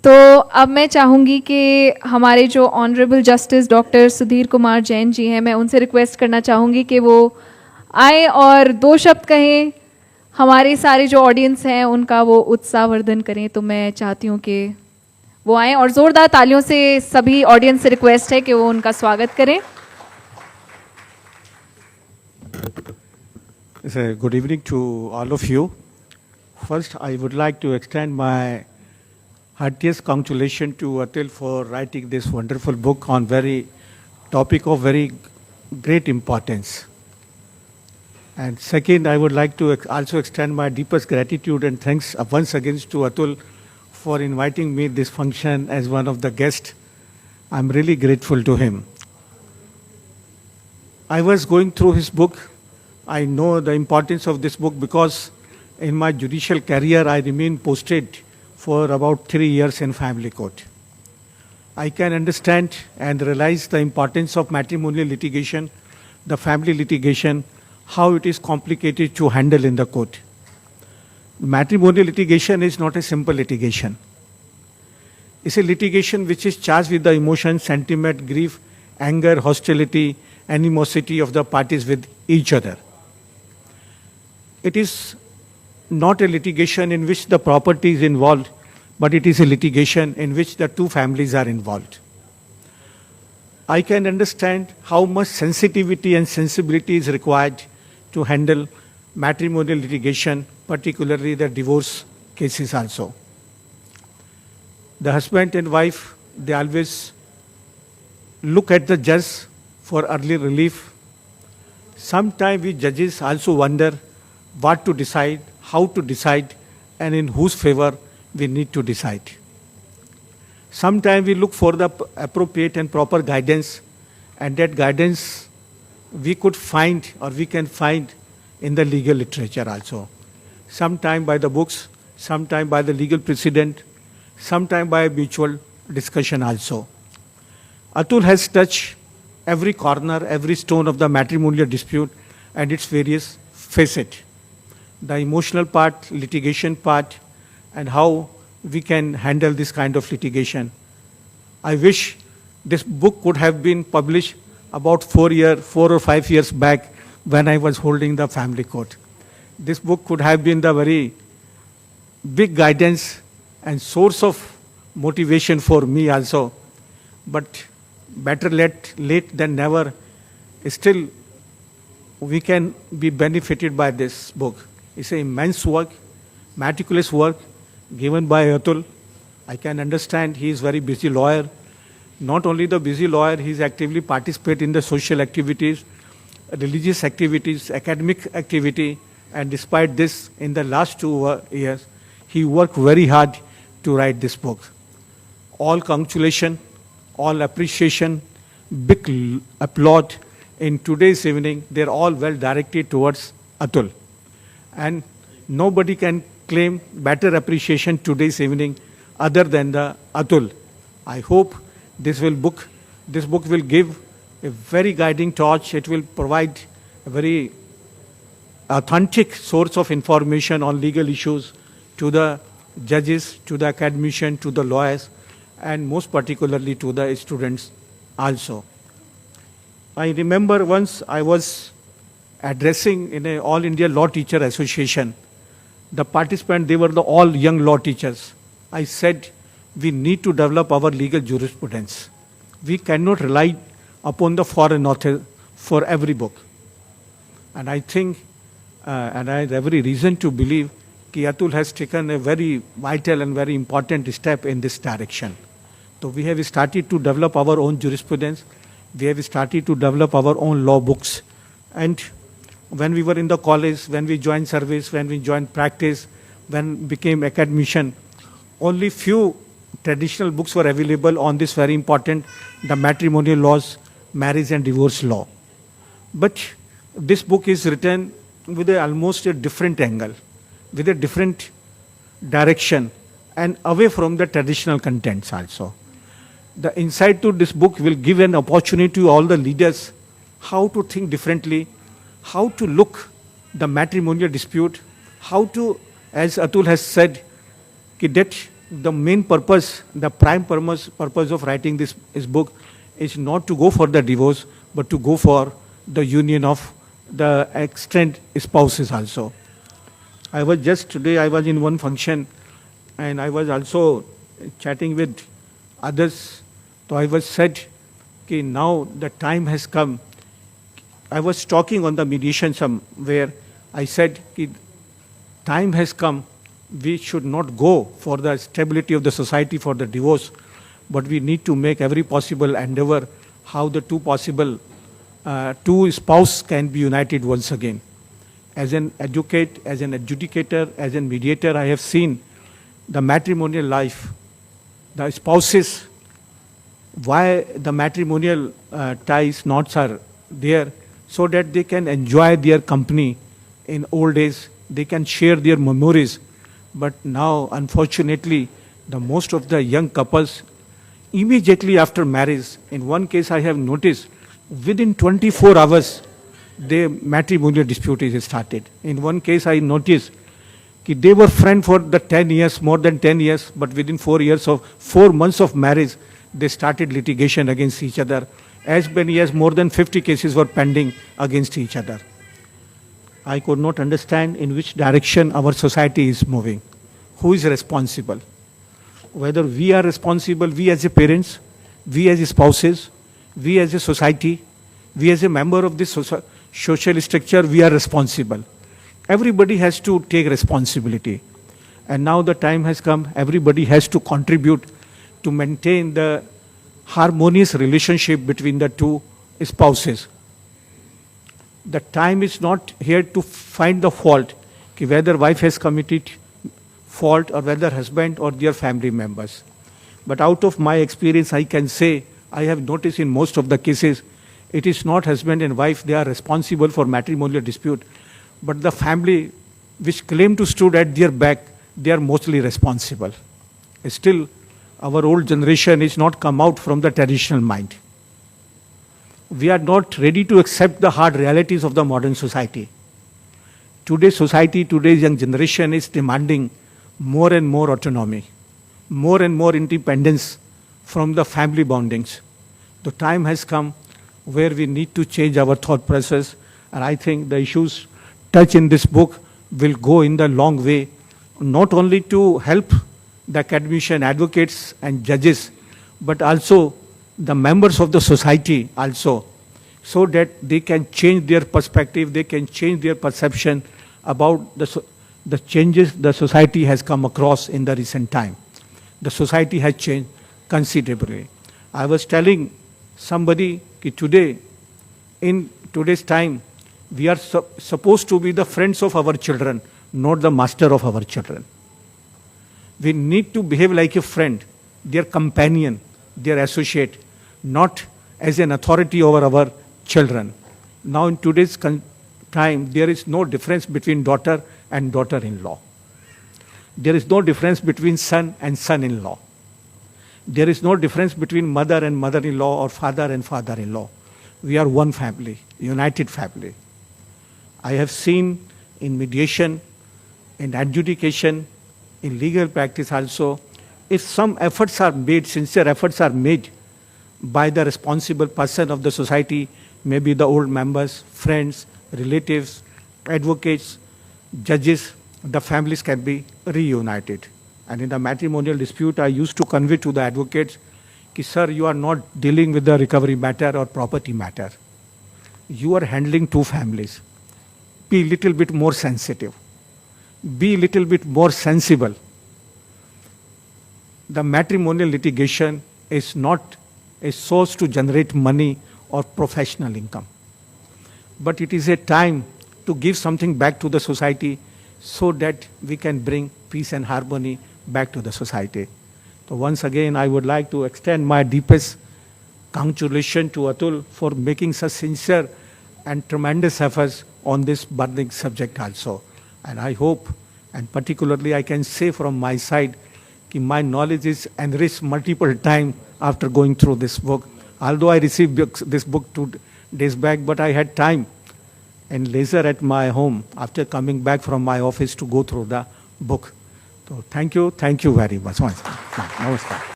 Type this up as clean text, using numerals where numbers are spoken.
तो अब मैं चाहूँगी कि हमारे जो honourable justice doctor Sudhir Kumar Jain ji हैं, मैं उनसे रिक्वेस्ट करना चाहूँगी कि वो आए और 2 शब्द कहें, हमारे सारे जो ऑडियंस हैं उनका वो उत्साहवर्धन करें। तो मैं चाहती हूँ कि वो आएँ और ज़ोरदार तालियों से सभी ऑडियंस से रिक्वेस्ट है कि वो उनका स्वागत करें। Good evening to all of you. First, I would like to extend my heartiest congratulations to Atul for writing this wonderful book on topic of very great importance. And second, I would like to also extend my deepest gratitude and thanks once again to Atul for inviting me this function as one of the guests. I'm really grateful to him. I was going through his book. I know the importance of this book because in my judicial career, I remained posted for about 3 years in family court. I can understand and realize the importance of matrimonial litigation, the family litigation, how it is complicated to handle in the court. Matrimonial litigation is not a simple litigation. It's a litigation which is charged with the emotion, sentiment, grief, anger, hostility, animosity of the parties with each other. It is not a litigation in which the property is involved, but it is a litigation in which the two families are involved. I can understand how much sensitivity and sensibility is required to handle matrimonial litigation, particularly the divorce cases also. The husband and wife, they always look at the judge for early relief. Sometimes we judges also wonder what to decide, how to decide, and in whose favor we need to decide. Sometimes we look for the appropriate and proper guidance, and that guidance we could find or we can find in the legal literature also. Sometimes by the books, sometimes by the legal precedent, sometimes by mutual discussion also. Atul has touched every corner, every stone of the matrimonial dispute and its various facets. The emotional part, litigation part, and how we can handle this kind of litigation. I wish this book could have been published about 4 or 5 years back when I was holding the family court. This book could have been the very big guidance and source of motivation for me also. But better late than never. Still, we can be benefited by this book. It's an immense work, meticulous work given by Atul. I can understand he is very busy lawyer. Not only the busy lawyer, he is actively participate in the social activities, religious activities, academic activity, and despite this, in the last 2 years, he worked very hard to write this book. All congratulations, all appreciation, big applaud in today's evening. They're all well directed towards Atul. And nobody can claim better appreciation today's evening other than the Atul. I hope this book will give a very guiding torch. It will provide a very authentic source of information on legal issues to the judges, to the academicians, to the lawyers, and most particularly to the students also. I remember once I was addressing in an All India Law Teacher Association. The participants, they were all young law teachers. I said, we need to develop our legal jurisprudence. We cannot rely upon the foreign author for every book. And I think, and I have every reason to believe, that Atul has taken a very vital and very important step in this direction. So we have started to develop our own jurisprudence. We have started to develop our own law books. And when we were in the college, when we joined service, when we joined practice, when we became academician, only few traditional books were available on this very important, the matrimonial laws, marriage and divorce law. But this book is written with almost a different angle, with a different direction, and away from the traditional contents also. The insight to this book will give an opportunity to all the leaders how to think differently, how to look the matrimonial dispute, how to, as Atul has said, that the main purpose, the prime purpose of writing this book is not to go for the divorce, but to go for the union of the extended spouses also. I was just today, I was in one function and I was also chatting with others. So I was said, okay, now the time has come. I was talking on the mediation somewhere. I said, okay, time has come. We should not go for the stability of the society for the divorce, but we need to make every possible endeavor how the two spouse can be united once again. As an advocate, as an adjudicator, as a mediator, I have seen the matrimonial life, the spouses, why the matrimonial ties, knots are there, so that they can enjoy their company in old age, they can share their memories. But now, unfortunately, the most of the young couples, immediately after marriage, in one case I have noticed, within 24 hours, the matrimonial dispute is started. In one case I noticed, they were friends for the 10 years, more than 10 years, but within 4 months of marriage, they started litigation against each other. As many as more than 50 cases were pending against each other. I could not understand in which direction our society is moving. Who is responsible? Whether we are responsible, we as a parents, we as spouses, we as a society, we as a member of this social structure, we are responsible. Everybody has to take responsibility. And now the time has come, everybody has to contribute to maintain the harmonious relationship between the two spouses. The time is not here to find the fault, whether wife has committed fault or whether husband or their family members. But out of my experience, I can say, I have noticed in most of the cases, it is not husband and wife, they are responsible for matrimonial dispute, but the family which claim to stood at their back, they are mostly responsible. Still, our old generation is not come out from the traditional mind. We are not ready to accept the hard realities of the modern society. Today's society, today's young generation is demanding more and more autonomy, more and more independence from the family bondings. The time has come where we need to change our thought process, and I think the issues touched in this book will go in the long way, not only to help the academician, advocates and judges, but also the members of the society also, so that they can change their perspective, they can change their perception about the changes the society has come across in the recent time. The society has changed considerably. I was telling somebody that today, in today's time, we are supposed to be the friends of our children, not the master of our children. We need to behave like a friend, their companion, their associate, not as an authority over our children. Now in today's time, there is no difference between daughter and daughter-in-law. There is no difference between son and son-in-law. There is no difference between mother and mother-in-law or father and father-in-law. We are one family, united family. I have seen in mediation, in adjudication, in legal practice also, if some efforts are made, sincere efforts are made by the responsible person of the society, maybe the old members, friends, relatives, advocates, judges, the families can be reunited. And in the matrimonial dispute, I used to convey to the advocates, sir, you are not dealing with the recovery matter or property matter. You are handling two families. Be a little bit more sensitive. Be a little bit more sensible. The matrimonial litigation is not a source to generate money or professional income. But it is a time to give something back to the society so that we can bring peace and harmony back to the society. So once again, I would like to extend my deepest congratulations to Atul for making such sincere and tremendous efforts on this burning subject also. And I hope, and particularly I can say from my side, my knowledge is enriched multiple times after going through this book. Although I received this book 2 days back, but I had time and leisure at my home after coming back from my office to go through the book. So thank you very much. Namaskar.